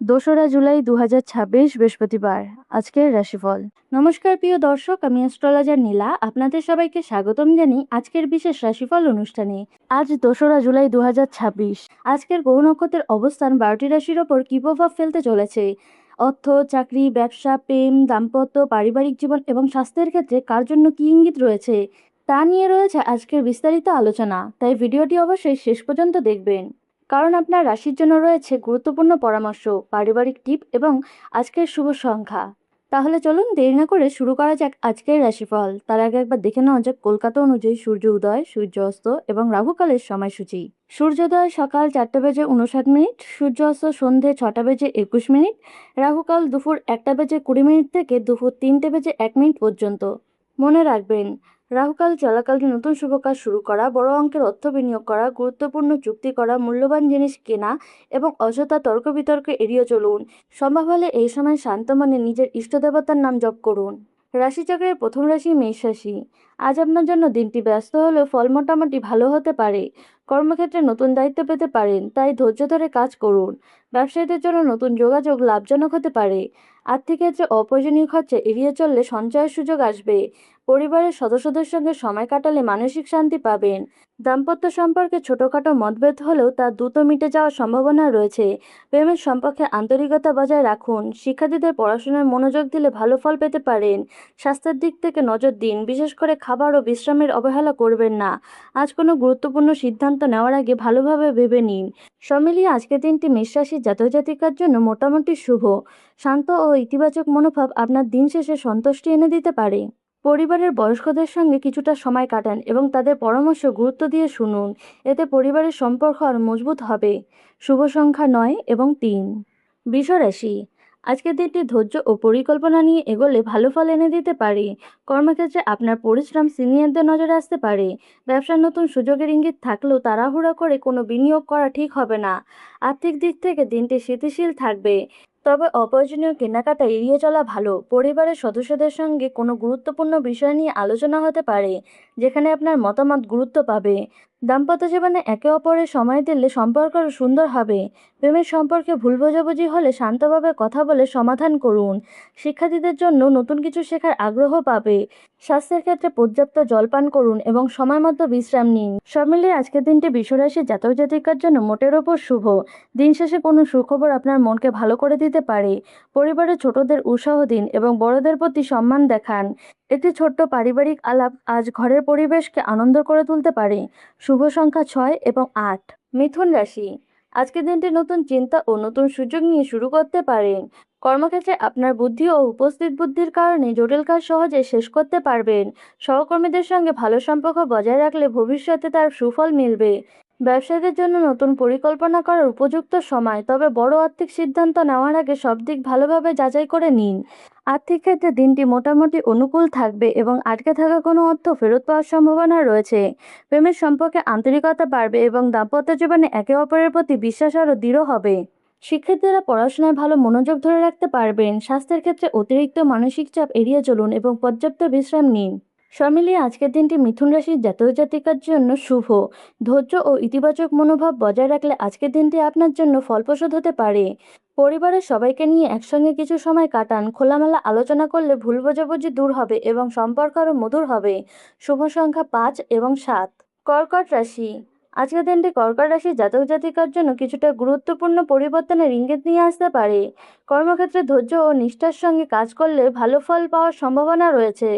দোসরা জুলাই 2026 বৃহস্পতিবার। আজকের রাশিফল। নমস্কার প্রিয় দর্শক, আমি অ্যাস্ট্রোলজার নীলা। আপনাদের সবাইকে স্বাগতম জানাই আজকের বিশেষ রাশিফল অনুষ্ঠানে। আজ দোসরা জুলাই 2026। আজকের গ্রহ নক্ষত্রের অবস্থান 12টি রাশির ওপর কী প্রভাব ফেলতে চলেছে, অর্থ, চাকরি, ব্যবসা, প্রেম, দাম্পত্য, পারিবারিক জীবন এবং স্বাস্থ্যের ক্ষেত্রে কার জন্য কী ইঙ্গিত রয়েছে তা নিয়ে রয়েছে আজকের বিস্তারিত আলোচনা। তাই ভিডিওটি অবশ্যই শেষ পর্যন্ত দেখবেন, কারণ আপনার রাশির জন্য রয়েছে গুরুত্বপূর্ণ পরামর্শ, পারিবারিক টিপ এবং আজকের শুভ সংখ্যা। তাহলে চলুন দেরি না করে শুরু করা যাক আজকের রাশিফল। তার আগে একবার দেখে নেওয়া যাক কলকাতা অনুযায়ী সূর্য উদয়, সূর্য অস্ত এবং রাহুকালের সময়সূচি। সূর্যোদয় সকাল 4:59, সূর্য অস্ত সন্ধে 6:21, রাহুকাল দুপুর 1:20 থেকে দুপুর 3:01 পর্যন্ত। মনে রাখবেন, রাহুকাল চলাকালীন নতুন শুভ কাজ শুরু করা, বড় অঙ্কের অর্থ বিনিয়োগ করা, গুরুত্বপূর্ণ চুক্তি করা, মূল্যবান জিনিস কেনা এবং অযথা তর্ক বিতর্কে এড়িয়ে চলুন। সম্ভব হলে এই সময় শান্ত মনে নিজের ইষ্টদেবতার নাম জপ করুন। রাশিচক্রের প্রথম রাশি মেষ রাশি। আজ আপনার জন্য দিনটি ব্যস্ত হলেও ফল মোটামুটি ভালো হতে পারে। কর্মক্ষেত্রে নতুন দায়িত্ব পেতে পারেন, তাই ধৈর্য ধরে কাজ করুন। ব্যবসায়ীদের জন্য নতুন যোগাযোগ লাভজনক হতে পারে। আর্থিক ক্ষেত্রে অপ্রয়োজনীয় খরচা এড়িয়ে চললে সঞ্চয়ের সুযোগ আসবে। পরিবারের সদস্যদের সঙ্গে সময় কাটালে মানসিক শান্তি পাবেন। দাম্পত্য সম্পর্কে ছোটখাটো মতভেদ হলেও তা দ্রুত মিটে যাওয়ার সম্ভাবনা রয়েছে। প্রেমের সম্পর্কে আন্তরিকতা বজায় রাখুন। শিক্ষার্থীদের পড়াশোনায় মনোযোগ দিলে ভালো ফল পেতে পারেন। স্বাস্থ্যের দিক থেকে নজর দিন, বিশেষ করে খাবার ও বিশ্রামের অবহেলা করবেন না। আজ কোনো গুরুত্বপূর্ণ সিদ্ধান্ত নেওয়ার আগে ভালোভাবে ভেবে নিন। সব মিলিয়ে আজকের দিনটি মেষ রাশির জাতক জাতিকার জন্য মোটামুটি শুভ। শান্ত ও ইতিবাচক মনোভাব আপনার দিন শেষে সন্তুষ্টি এনে দিতে পারে। পরিবারের বয়স্কদের সঙ্গে কিছুটা সময় কাটান এবং তাদের পরামর্শ গুরুত্ব দিয়ে শুনুন। এতে পরিবারের সম্পর্ক আরও মজবুত হবে। শুভ সংখ্যা 9 এবং 3। বৃষ রাশি। আজকের দিনটি ধৈর্য ও পরিকল্পনা নিয়ে এগোলে ভালো ফল এনে দিতে পারে। কর্মক্ষেত্রে আপনার পরিশ্রম সিনিয়রদের নজরে আসতে পারে। ব্যবসার নতুন সুযোগের ইঙ্গিত থাকলেও তাড়াহুড়া করে কোনো বিনিয়োগ করা ঠিক হবে না। আর্থিক দিক থেকে দিনটি স্থিতিশীল থাকবে, তবে অপ্রয়োজনীয় কেনাকাটা এড়িয়ে চলা ভালো। পরিবারের সদস্যদের সঙ্গে কোনো গুরুত্বপূর্ণ বিষয় নিয়ে আলোচনা হতে পারে, যেখানে আপনার মতামত গুরুত্ব পাবে। দাম্পত্য জীবনে একে অপরের সময় দিলে সম্পর্ক আরও সুন্দর হবে। প্রেমের সম্পর্কে ভুল বোঝাবুঝি হলে শান্তভাবে কথা বলে সমাধান করুন। শিক্ষার্থীদের জন্য নতুন কিছু শেখার আগ্রহ পাবে। স্বাস্থ্যের ক্ষেত্রে পর্যাপ্ত জল পান করুন এবং সময় মতো বিশ্রাম নিন। সব মিলিয়ে আজকের দিনটি বৃষরাশির জাতক জাতিকার জন্য মোটের ওপর শুভ। দিন শেষে কোনো সুখবর আপনার মনকে ভালো করে দিতে পারে। পরিবারের ছোটদের উৎসাহ দিন এবং বড়দের প্রতি সম্মান দেখান। একটি ছোট্ট পারিবারিক আলাপ আজ ঘরের পরিবেশকে আনন্দ করে তুলতে পারে। শুভ সংখ্যা 6 এবং 8। মিথুন রাশি। আজকের দিনটি নতুন চিন্তা ও নতুন সুযোগ নিয়ে শুরু করতে পারেন। কর্মক্ষেত্রে আপনার বুদ্ধি ও উপস্থিত বুদ্ধির কারণে জটিল কাজ সহজে শেষ করতে পারবেন। সহকর্মীদের সঙ্গে ভালো সম্পর্ক বজায় রাখলে ভবিষ্যতে তার সুফল মিলবে। ব্যবসায়ীদের জন্য নতুন পরিকল্পনা করার উপযুক্ত সময়, তবে বড় আর্থিক সিদ্ধান্ত নেওয়ার আগে সব দিক ভালোভাবে যাচাই করে নিন। আর্থিক ক্ষেত্রে দিনটি মোটামুটি অনুকূল থাকবে এবং আটকে থাকা কোনো অর্থ ফেরত পাওয়ার সম্ভাবনা রয়েছে। প্রেমের সম্পর্কে আন্তরিকতা বাড়বে এবং দাম্পত্য জীবনে একে অপরের প্রতি বিশ্বাস আরও দৃঢ় হবে। শিক্ষার্থীরা পড়াশোনায় ভালো মনোযোগ ধরে রাখতে পারবেন। স্বাস্থ্যের ক্ষেত্রে অতিরিক্ত মানসিক চাপ এড়িয়ে চলুন এবং পর্যাপ্ত বিশ্রাম নিন। সব মিলিয়ে আজকের দিনটি মিথুন রাশির জাতক জাতিকার জন্য শুভ। ধৈর্য ও ইতিবাচক মনোভাব বজায় রাখলে আজকের দিনটি আপনার জন্য ফলপ্রসূ হতে পারে। পরিবারের সবাইকে নিয়ে একসঙ্গে কিছু সময় কাটান। খোলামেলা আলোচনা করলে ভুল বোঝাবুঝি দূর হবে এবং সম্পর্ক আরও মধুর হবে। শুভ সংখ্যা 5 এবং 7। কর্কট রাশি। আজকের দিনটি কর্কট রাশির জাতক জাতিকার জন্য কিছুটা গুরুত্বপূর্ণ পরিবর্তনের ইঙ্গিত নিয়ে আসতে পারে। কর্মক্ষেত্রে ধৈর্য ও নিষ্ঠার সঙ্গে কাজ করলে ভালো ফল পাওয়ার সম্ভাবনা রয়েছে।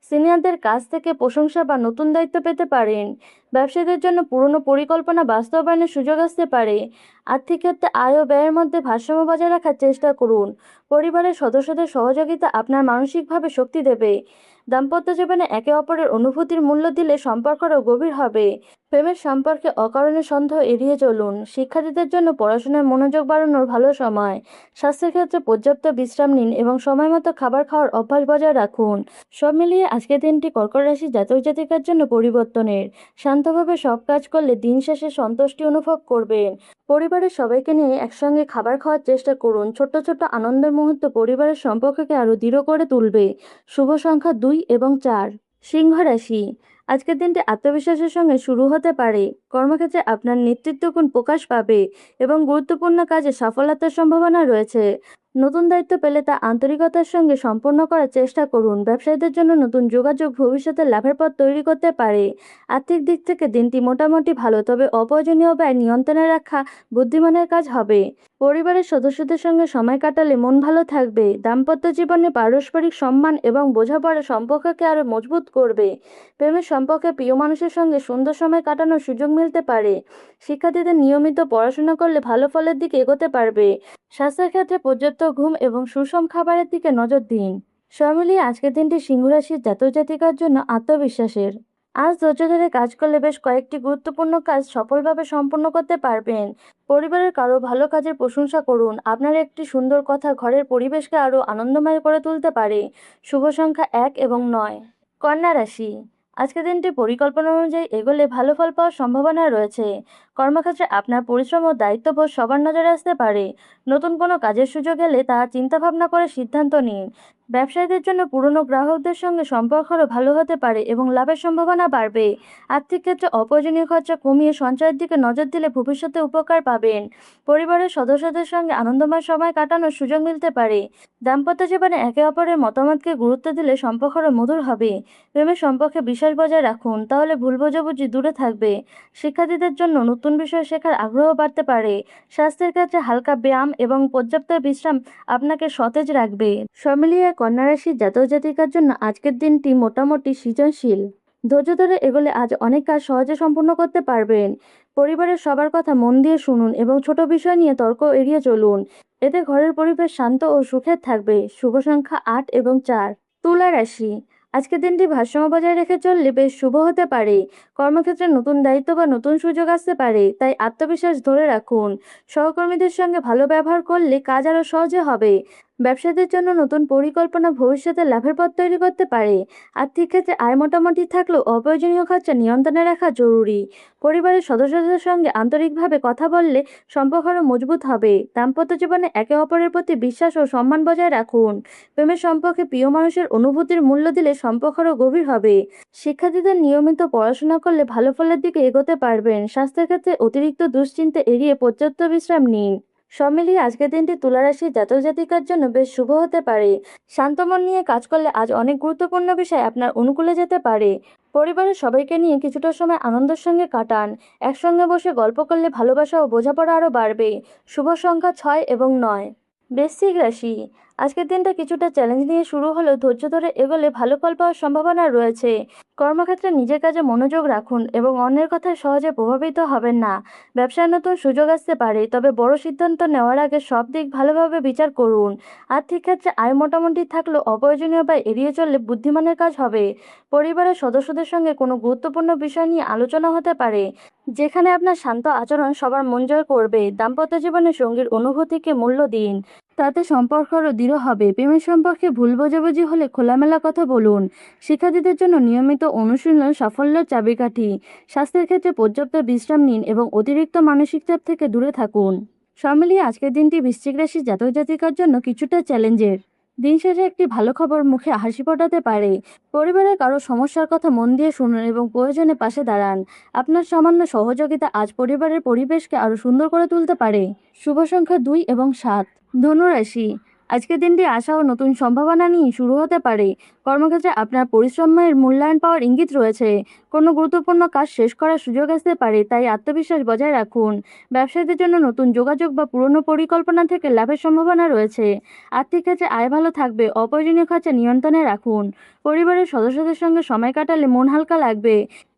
সিনিয়রদের কাছ থেকে প্রশংসা বা নতুন দায়িত্ব পেতে পারেন। ব্যবসায়ীদের জন্য পুরনো পরিকল্পনা বাস্তবায়নের সুযোগ আসতে পারে। আর্থিক ক্ষেত্রে আয় ও ব্যয়ের মধ্যে ভারসাম্য বজায় রাখার চেষ্টা করুন। পরিবারের সদস্যদের সহযোগিতা আপনার মানসিকভাবে শক্তি দেবে। দাম্পত্য জীবনে একে অপরের অনুভূতির মূল্য দিলে সম্পর্ক আরও গভীর হবে। প্রেমের সম্পর্কে অকারণে সন্দেহ এড়িয়ে চলুন। শিক্ষার্থীদের জন্য পড়াশোনায় মনোযোগ বাড়ানোর ভালো সময়। স্বাস্থ্যের ক্ষেত্রে পর্যাপ্ত বিশ্রাম নিন এবং সময় মতো খাবার খাওয়ার অভ্যাস বজায় রাখুন। সব মিলিয়ে আজকের দিনটি কর্কট রাশির জাতক জাতিকার জন্য পরিবর্তনের। শান্তভাবে সব কাজ করলে দিন শেষে সন্তুষ্টি অনুভব করবেন। পরিবারের সবাইকে নিয়ে একসঙ্গে খাবার খাওয়ার চেষ্টা করুন। ছোট্ট ছোট্ট আনন্দের মুহূর্ত পরিবারের সম্পর্ককে আরও দৃঢ় করে তুলবে। শুভ সংখ্যা 2 এবং 4। সিংহ রাশি, আজকের দিনটি আত্মবিশ্বাসের সঙ্গে শুরু হতে পারে। কর্মক্ষেত্রে আপনার নেতৃত্ব গুণ প্রকাশ পাবে এবং গুরুত্বপূর্ণ কাজে সফলতার সম্ভাবনা রয়েছে। নতুন দায়িত্ব পেলে তা আন্তরিকতার সঙ্গে সম্পন্ন করার চেষ্টা করুন। ব্যবসায়ীদের জন্য নতুন যোগাযোগ ভবিষ্যতে লাভের পথ তৈরি করতে পারে। আর্থিক দিক থেকে দিনটি মোটামুটি ভালো, তবে অপ্রয়োজনীয় ব্যয় নিয়ন্ত্রণে রাখা বুদ্ধিমানের কাজ হবে। পরিবারের সদস্যদের সঙ্গে সময় কাটালে মন ভালো থাকবে। দাম্পত্য জীবনে পারস্পরিক সম্মান এবং বোঝাপড়া সম্পর্ককে আরও মজবুত করবে। প্রেমের সম্পর্কে প্রিয় মানুষের সঙ্গে সুন্দর সময় কাটানোর সুযোগ মিলতে পারে। শিক্ষার্থীদের নিয়মিত পড়াশোনা করলে ভালো ফলের দিকে এগোতে পারবে। স্বাস্থ্যের ক্ষেত্রে পর্যাপ্ত ঘুম এবং সুষম খাবারের দিকে নজর দিন। সব মিলিয়ে আজকের দিনটি সিংহ রাশির জাতক জাতিকার জন্য আত্মবিশ্বাসের। আজ ধৈর্য ধরে কাজ করলে বেশ কয়েকটি গুরুত্বপূর্ণ কাজ সফলভাবে সম্পন্ন করতে পারবেন। পরিবারের কারো ভালো কাজের প্রশংসা করুন। আপনার একটি সুন্দর কথা ঘরের পরিবেশকে আরও আনন্দময় করে তুলতে পারে। শুভ সংখ্যা 1 এবং 9। কন্যা রাশি, আজকের দিনটি পরিকল্পনা অনুযায়ী এগোলে ভালো ফল পাওয়ার সম্ভাবনা রয়েছে। কর্মক্ষেত্রে আপনার পরিশ্রম ও দায়িত্ববোধ সবার নজরে আসতে পারে। নতুন কোনো কাজের সুযোগ এলে তা চিন্তাভাবনা করে সিদ্ধান্ত নিন। ব্যবসায়ীদের জন্য পুরনো গ্রাহকদের সঙ্গে সম্পর্ক আরও ভালো হতে পারে এবং লাভের সম্ভাবনা বাড়বে। আর্থিক ক্ষেত্রে অপ্রয়োজনীয় খরচা কমিয়ে সঞ্চয়ের দিকে নজর দিলে ভবিষ্যতে উপকার পাবেন। পরিবারের সদস্যদের সঙ্গে আনন্দময় সময় কাটানোর সুযোগ মিলতে পারে। দাম্পত্য জীবনে একে অপরের মতামতকে গুরুত্ব দিলে সম্পর্ক আরও মধুর হবে। প্রেমের সম্পর্কে বিশ্বাস বজায় রাখুন, তাহলে ভুল বোঝাবুঝি দূরে থাকবে। শিক্ষার্থীদের জন্য নতুন বিষয় শেখার আগ্রহ বাড়তে পারে। স্বাস্থ্যের ক্ষেত্রে হালকা ব্যায়াম এবং পর্যাপ্ত বিশ্রাম আপনাকে সতেজ রাখবে। সব মিলিয়ে কন্যা রাশির জাতক জাতিকার জন্য আজকের দিনটি মোটামুটি সৃজনশীল। ধৈর্য ধরে এগোলে আজ অনেক কাজ সহজে সম্পূর্ণ করতে পারবেন। পরিবারের সবার কথা মন দিয়ে শুনুন এবং ছোট বিষয় নিয়ে তর্ক এড়িয়ে চলুন। এতে ঘরের পরিবেশ শান্ত ও সুখের থাকবে। শুভ সংখ্যা 8 এবং 4। তুলা রাশি, আজকের দিনটি ভারসাম্য বজায় রেখে চললে বেশ শুভ হতে পারে। কর্মক্ষেত্রে নতুন দায়িত্ব বা নতুন সুযোগ আসতে পারে, তাই আত্মবিশ্বাস ধরে রাখুন। সহকর্মীদের সঙ্গে ভালো ব্যবহার করলে কাজ আরও সহজে হবে। ব্যবসায়ীদের জন্য নতুন পরিকল্পনা ভবিষ্যতে লাভের পথ তৈরি করতে পারে। আর্থিক ক্ষেত্রে আয় মোটামুটি থাকলেও অপ্রয়োজনীয় খরচা নিয়ন্ত্রণে রাখা জরুরি। পরিবারের সদস্যদের সঙ্গে আন্তরিকভাবে কথা বললে সম্পর্ক আরও মজবুত হবে। দাম্পত্য জীবনে একে অপরের প্রতি বিশ্বাস ও সম্মান বজায় রাখুন। প্রেমের সম্পর্কে প্রিয় মানুষের অনুভূতির মূল্য দিলে সম্পর্ক আরও গভীর হবে। শিক্ষার্থীদের নিয়মিত পড়াশোনা করলে ভালো ফলের দিকে এগোতে পারবেন। স্বাস্থ্যের ক্ষেত্রে অতিরিক্ত দুশ্চিন্তা এড়িয়ে পর্যাপ্ত বিশ্রাম নিন। সব মিলিয়ে আজকের দিনটি তুলা রাশির জাতক জাতিকার জন্য বেশ শুভ হতে পারে। শান্ত মন নিয়ে কাজ করলে আজ অনেক গুরুত্বপূর্ণ বিষয় আপনার অনুকূলে যেতে পারে। পরিবারের সবাইকে নিয়ে কিছুটা সময় আনন্দের সঙ্গে কাটান। একসঙ্গে বসে গল্প করলে ভালোবাসা ও বোঝাপড়া আরও বাড়বে। শুভ সংখ্যা 6 এবং 9। বৃশ্চিক রাশি, আজকের দিনটা কিছুটা চ্যালেঞ্জ নিয়ে শুরু হলেও ধৈর্য ধরে এগোলে ভালো ফল পাওয়ার সম্ভাবনা রয়েছে। কর্মক্ষেত্রে নিজের কাজে মনোযোগ রাখুন এবং অন্যের কথায় সহজে প্রভাবিত হবেন না। ব্যবসায় নতুন সুযোগ আসতে পারে, তবে বড় সিদ্ধান্ত নেওয়ার আগে সব দিক ভালোভাবে বিচার করুন। আর্থিক ক্ষেত্রে আয় মোটামুটি থাকলেও অপ্রয়োজনীয় ব্যয় এড়িয়ে চললে বুদ্ধিমানের কাজ হবে। পরিবারের সদস্যদের সঙ্গে কোনো গুরুত্বপূর্ণ বিষয় নিয়ে আলোচনা হতে পারে, যেখানে আপনার শান্ত আচরণ সবার মন জয় করবে। দাম্পত্য জীবনে সঙ্গীর অনুভূতিকে মূল্য দিন, তাতে সম্পর্ক আরও দৃঢ় হবে। প্রেমের সম্পর্কে ভুল বোঝাবুঝি হলে খোলামেলা কথা বলুন। শিক্ষার্থীদের জন্য নিয়মিত অনুশীলন সাফল্যের চাবিকাঠি। স্বাস্থ্যের ক্ষেত্রে পর্যাপ্ত বিশ্রাম নিন এবং অতিরিক্ত মানসিক চাপ থেকে দূরে থাকুন। সব মিলিয়ে আজকের দিনটি বৃশ্চিক রাশির জাতক জাতিকার জন্য কিছুটা চ্যালেঞ্জের। দিন শেষে একটি ভালো খবর মুখে হাসি ফোটাতে পারে। পরিবারের কারো সমস্যার কথা মন দিয়ে শুনুন এবং প্রয়োজনে পাশে দাঁড়ান। আপনার সামান্য সহযোগিতা আজ পরিবারের পরিবেশকে আরও সুন্দর করে তুলতে পারে। শুভ সংখ্যা 2 এবং 7। ধনুরাশি, আজকের দিনটি আশা ও নতুন সম্ভাবনা নিয়ে শুরু হতে পারে। কর্মক্ষেত্রে আপনার পরিশ্রমের মূল্যায়ন পাওয়ার ইঙ্গিত রয়েছে। কোনো গুরুত্বপূর্ণ কাজ শেষ করার সুযোগ আসতে পারে, তাই আত্মবিশ্বাস বজায় রাখুন। ব্যবসায়ীদের জন্য নতুন যোগাযোগ বা পুরনো পরিকল্পনা থেকে লাভের সম্ভাবনা রয়েছে। আর্থিক ক্ষেত্রে আয় ভালো থাকবে। অপ্রয়োজনীয় খরচা নিয়ন্ত্রণে রাখুন। পরিবারের সদস্যদের সঙ্গে সময় কাটালে মন হালকা লাগবে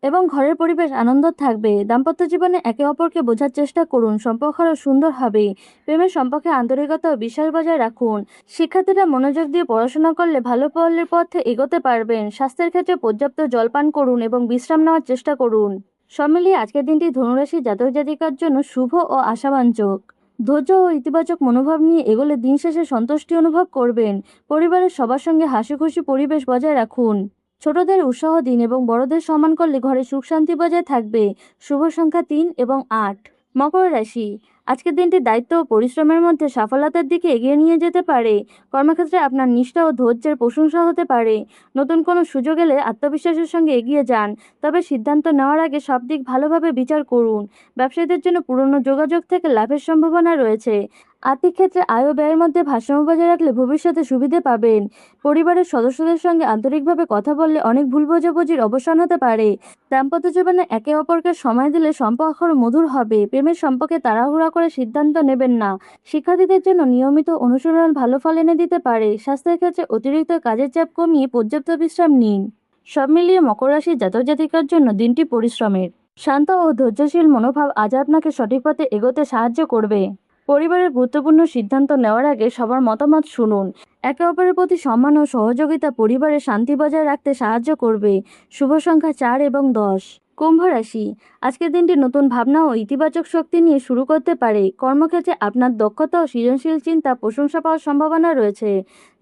এবং ঘরের পরিবেশ আনন্দ থাকবে। দাম্পত্য জীবনে একে অপরকে বোঝার চেষ্টা করুন, সম্পর্ক আরও সুন্দর হবে। প্রেমের সম্পর্কে আন্তরিকতা ও বিশ্বাস বজায় রাখুন। শিক্ষার্থীরা মনোযোগ দিয়ে পড়াশোনা করলে ভালো ফলের পথে এগোতে পারবেন। স্বাস্থ্যের ক্ষেত্রে পর্যাপ্ত জলপান করুন এবং বিশ্রাম নেওয়ার চেষ্টা করুন। সব মিলিয়ে আজকের দিনটি ধনুরাশির জাতক জাতিকার জন্য শুভ ও আশাবাঞ্চক। ধৈর্য ও ইতিবাচক মনোভাব নিয়ে এগোলে দিন শেষে সন্তুষ্টি অনুভব করবেন। পরিবারের সবার সঙ্গে হাসিখুশি পরিবেশ বজায় রাখুন। ছোটদের উৎসাহ দিন এবং বড়দের সম্মান করলে ঘরে সুখ শান্তি বজায় থাকবে। শুভ সংখ্যা 3 এবং 8। মকর রাশি, আজকের দিনটি দায়িত্ব ও পরিশ্রমের মধ্যে সফলতার দিকে এগিয়ে নিয়ে যেতে পারে। কর্মক্ষেত্রে আপনার নিষ্ঠা ও ধৈর্যের প্রশংসা হতে পারে। নতুন কোনো সুযোগ এলে আত্মবিশ্বাসের সঙ্গে এগিয়ে যান, তবে সিদ্ধান্ত নেওয়ার আগে সব দিক ভালোভাবে বিচার করুন। ব্যবসায়ীদের জন্য পুরনো যোগাযোগ থেকে লাভের সম্ভাবনা রয়েছে। আর্থিক ক্ষেত্রে আয় ও ব্যয়ের মধ্যে ভারসাম্য বজায় রাখলে ভবিষ্যতে সুবিধে পাবেন। পরিবারের সদস্যদের সঙ্গে আন্তরিকভাবে কথা বললে অনেক ভুল বোঝাবুঝির অবসান হতে পারে। দাম্পত্য জীবনে একে অপরকে সময় দিলে সম্পর্ক আরও মধুর হবে। প্রেমের সম্পর্কে তাড়াহুড়া করে সিদ্ধান্ত নেবেন না। শিক্ষার্থীদের জন্য নিয়মিত অনুশীলন ভালো ফল এনে দিতে পারে। স্বাস্থ্যের ক্ষেত্রে অতিরিক্ত কাজের চাপ কমিয়ে পর্যাপ্ত বিশ্রাম নিন। সব মিলিয়ে মকর রাশির জাতক জাতিকার জন্য দিনটি পরিশ্রমের। শান্ত ও ধৈর্যশীল মনোভাব আজ আপনাকে সঠিক পথে এগোতে সাহায্য করবে। পরিবারের গুরুত্বপূর্ণ সিদ্ধান্ত নেওয়ার আগে সবার মতামত শুনুন। একে অপরের প্রতি সম্মান ও সহযোগিতা পরিবারের শান্তি বজায় রাখতে সাহায্য করবে। শুভ সংখ্যা 4 এবং 10। কুম্ভ রাশি, আজকের দিনটি নতুন ভাবনা ও ইতিবাচক শক্তি নিয়ে শুরু করতে পারে। কর্মক্ষেত্রে আপনার দক্ষতা ও সৃজনশীল চিন্তা প্রশংসা পাওয়ার সম্ভাবনা রয়েছে।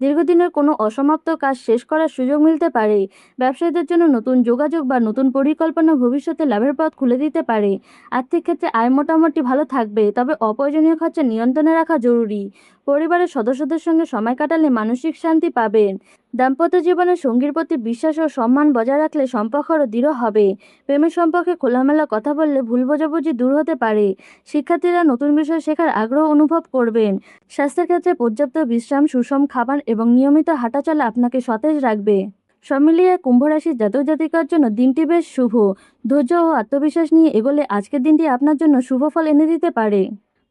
দীর্ঘদিনের কোনো অসমাপ্ত কাজ শেষ করার সুযোগ মিলতে পারে। ব্যবসায়ীদের জন্য নতুন যোগাযোগ বা নতুন পরিকল্পনা ভবিষ্যতে লাভের পথ খুলে দিতে পারে। আর্থিক ক্ষেত্রে আয় মোটামুটি ভালো থাকবে, তবে অপ্রয়োজনীয় খরচা নিয়ন্ত্রণে রাখা জরুরি। পরিবারের সদস্যদের সঙ্গে সময় কাটালে মানসিক শান্তি পাবেন। দাম্পত্য জীবনে সঙ্গীর প্রতি বিশ্বাস ও সম্মান বজায় রাখলে সম্পর্ক আরও দৃঢ় হবে। প্রেমের সম্পর্কে খোলামেলা কথা বললে ভুল বোঝাবুঝি দূর হতে পারে। শিক্ষার্থীরা নতুন বিষয় শেখার আগ্রহ অনুভব করবেন। স্বাস্থ্যের ক্ষেত্রে পর্যাপ্ত বিশ্রাম, সুষম খাবার এবং নিয়মিত হাঁটাচলা আপনাকে সতেজ রাখবে। সব মিলিয়ে কুম্ভ রাশির জাতক জাতিকার জন্য দিনটি বেশ শুভ। ধৈর্য ও আত্মবিশ্বাস নিয়ে এগোলে আজকের দিনটি আপনার জন্য শুভ ফল এনে দিতে পারে।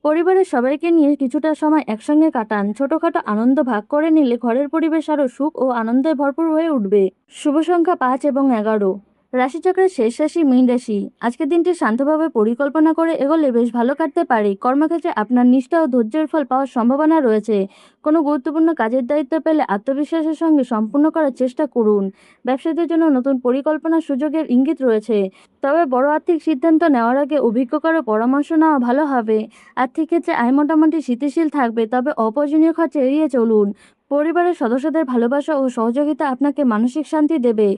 পরিবারের সবাইকে নিয়ে কিছুটা সময় একসঙ্গে কাটান। ছোটখাটো আনন্দ ভাগ করে নিলে ঘরের পরিবেশ আরও সুখ ও আনন্দে ভরপুর হয়ে উঠবে। শুভ সংখ্যা 5 এবং 11। রাশিচক্রের শেষ রাশি মীন রাশি। আজকের দিনটি শান্তভাবে পরিকল্পনা করে এগোলে বেশ ভালো কাটতে পারে। কর্মক্ষেত্রে আপনার নিষ্ঠা ও ধৈর্যের ফল পাওয়ার সম্ভাবনা রয়েছে। কোনো গুরুত্বপূর্ণ কাজের দায়িত্ব পেলে আত্মবিশ্বাসের সঙ্গে সম্পূর্ণ করার চেষ্টা করুন। ব্যবসায়ীদের জন্য নতুন পরিকল্পনার সুযোগের ইঙ্গিত রয়েছে, তবে বড় আর্থিক সিদ্ধান্ত নেওয়ার আগে অভিজ্ঞ কারো পরামর্শ নেওয়া ভালো হবে। আর্থিক ক্ষেত্রে আয় মোটামুটি স্থিতিশীল থাকবে, তবে অপ্রয়োজনীয় খরচা এড়িয়ে চলুন। পরিবারের সদস্যদের ভালোবাসা ও সহযোগিতা আপনাকে মানসিক শান্তি দেবে।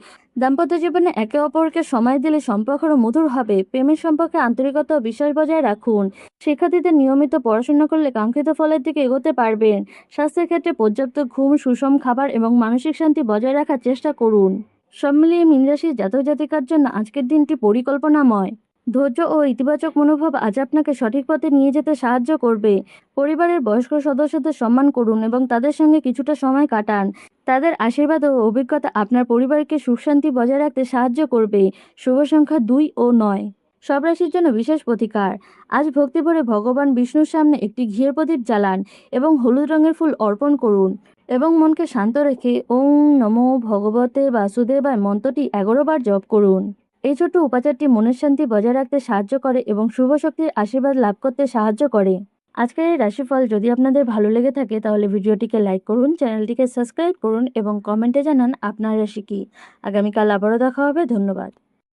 দাম্পত্য জীবনে একে অপরকে সময় দিলে সম্পর্ক আরও মধুর হবে। প্রেমের সম্পর্কে আন্তরিকতা ও বিশ্বাস বজায় রাখুন। শিক্ষার্থীদের নিয়মিত পড়াশোনা করলে কাঙ্ক্ষিত ফলের দিকে এগোতে পারবেন। স্বাস্থ্যের ক্ষেত্রে পর্যাপ্ত ঘুম, সুষম খাবার এবং মানসিক শান্তি বজায় রাখার চেষ্টা করুন। সব মিলিয়ে মীন রাশির জাতক জাতিকার জন্য আজকের দিনটি পরিকল্পনাময়। ধৈর্য ও ইতিবাচক মনোভাব আজ আপনাকে সঠিক পথে নিয়ে যেতে সাহায্য করবে। পরিবারের বয়স্ক সদস্যদের সম্মান করুন এবং তাদের সঙ্গে কিছুটা সময় কাটান। তাদের আশীর্বাদ ও অভিজ্ঞতা আপনার পরিবারকে সুখ শান্তি বজায় রাখতে সাহায্য করবে। শুভ সংখ্যা 2 ও 9। সব রাশির জন্য বিশেষ প্রতিকার। আজ ভক্তি ভরে ভগবান বিষ্ণুর সামনে একটি ঘিয়ের প্রদীপ জ্বালান এবং হলুদ রঙের ফুল অর্পণ করুন এবং মনকে শান্ত রেখে ওম নমো ভগবতে বাসুদেবায় মন্ত্রটি 11 বার জপ করুন। এই ছোট্ট উপাচারটি মনের শান্তি বজায় রাখতে সাহায্য করে এবং শুভ শক্তির আশীর্বাদ লাভ করতে সাহায্য করে। আজকের এই রাশিফল যদি আপনাদের ভালো লেগে থাকে তাহলে ভিডিওটিকে লাইক করুন, চ্যানেলটিকে সাবস্ক্রাইব করুন এবং কমেন্টে জানান আপনার রাশি কি। আগামীকাল আবারও দেখা হবে। ধন্যবাদ।